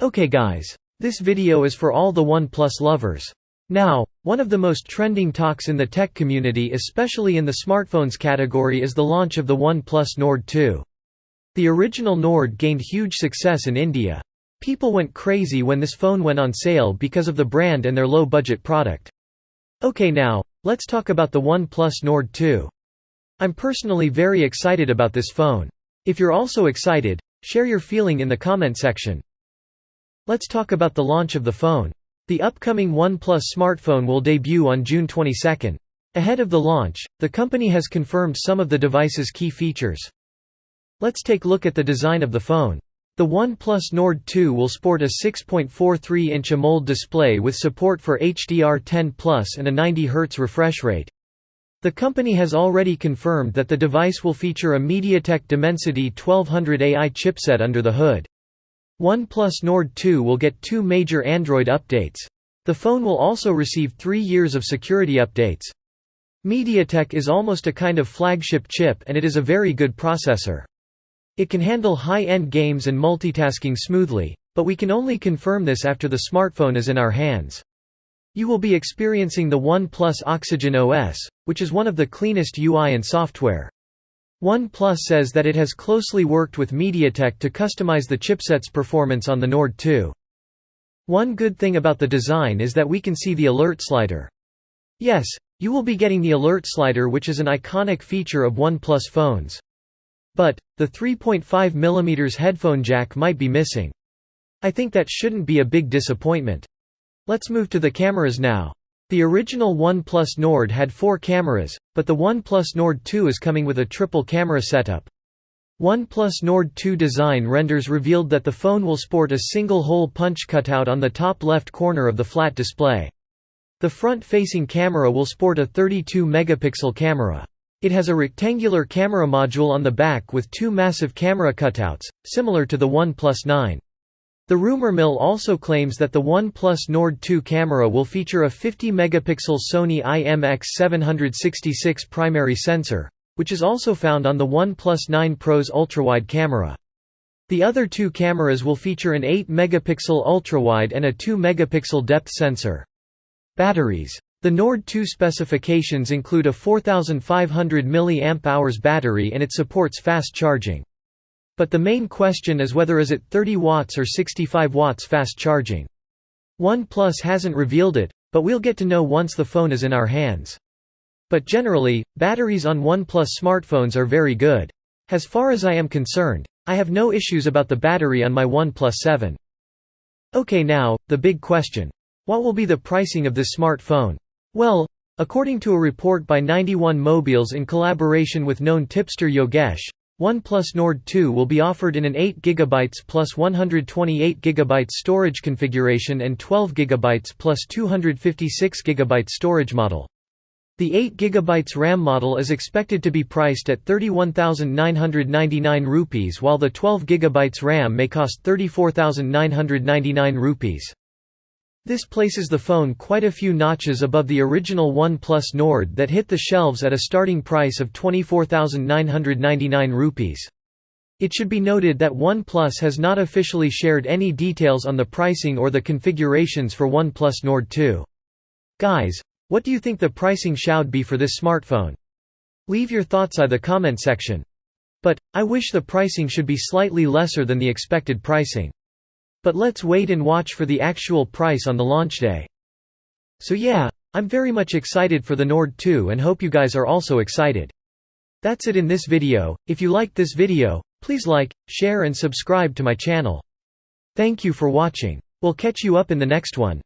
Okay guys, this video is for all the OnePlus lovers. Now, one of the most trending talks in the tech community, especially in the smartphones category, is the launch of the OnePlus Nord 2. The original Nord gained huge success in India. People went crazy when this phone went on sale because of the brand and their low-budget product. Okay, now, let's talk about the OnePlus Nord 2. I'm personally very excited about this phone. If you're also excited, share your feeling in the comment section. Let's talk about the launch of the phone. The upcoming OnePlus smartphone will debut on June 22. Ahead of the launch, the company has confirmed some of the device's key features. Let's take a look at the design of the phone. The OnePlus Nord 2 will sport a 6.43-inch AMOLED display with support for HDR10+ and a 90 Hz refresh rate. The company has already confirmed that the device will feature a MediaTek Dimensity 1200 AI chipset under the hood. OnePlus Nord 2 will get 2 major Android updates. The phone will also receive 3 years of security updates. MediaTek is almost a kind of flagship chip, and it is a very good processor. It can handle high-end games and multitasking smoothly, but we can only confirm this after the smartphone is in our hands. You will be experiencing the OnePlus Oxygen OS, which is one of the cleanest UI and software. OnePlus says that it has closely worked with MediaTek to customize the chipset's performance on the Nord 2. One good thing about the design is that we can see the alert slider. Yes, you will be getting the alert slider, which is an iconic feature of OnePlus phones. But, the 3.5mm headphone jack might be missing. I think that shouldn't be a big disappointment. Let's move to the cameras now. The original OnePlus Nord had 4 cameras, but the OnePlus Nord 2 is coming with a triple camera setup. OnePlus Nord 2 design renders revealed that the phone will sport a single-hole punch cutout on the top left corner of the flat display. The front-facing camera will sport a 32-megapixel camera. It has a rectangular camera module on the back with 2 massive camera cutouts, similar to the OnePlus 9. The rumor mill also claims that the OnePlus Nord 2 camera will feature a 50-megapixel Sony IMX766 primary sensor, which is also found on the OnePlus 9 Pro's ultrawide camera. The other 2 cameras will feature an 8-megapixel ultrawide and a 2-megapixel depth sensor. Batteries. The Nord 2 specifications include a 4500 mAh battery, and it supports fast charging. But the main question is whether is it 30 watts or 65 watts fast charging. OnePlus hasn't revealed it, but we'll get to know once the phone is in our hands. But generally, batteries on OnePlus smartphones are very good. As far as I am concerned, I have no issues about the battery on my OnePlus 7. Okay, now, the big question. What will be the pricing of this smartphone? Well, according to a report by 91 Mobiles in collaboration with known tipster Yogesh, OnePlus Nord 2 will be offered in an 8GB plus 128GB storage configuration and 12GB plus 256GB storage model. The 8GB RAM model is expected to be priced at 31,999 rupees, while the 12GB RAM may cost 34,999 rupees. This places the phone quite a few notches above the original OnePlus Nord that hit the shelves at a starting price of 24,999 rupees. It should be noted that OnePlus has not officially shared any details on the pricing or the configurations for OnePlus Nord 2. Guys, what do you think the pricing should be for this smartphone? Leave your thoughts in the comment section. But, I wish the pricing should be slightly lesser than the expected pricing. But let's wait and watch for the actual price on the launch day. So yeah, I'm very much excited for the Nord 2 and hope you guys are also excited. That's it in this video. If you liked this video, please like, share and subscribe to my channel. Thank you for watching. We'll catch you up in the next one.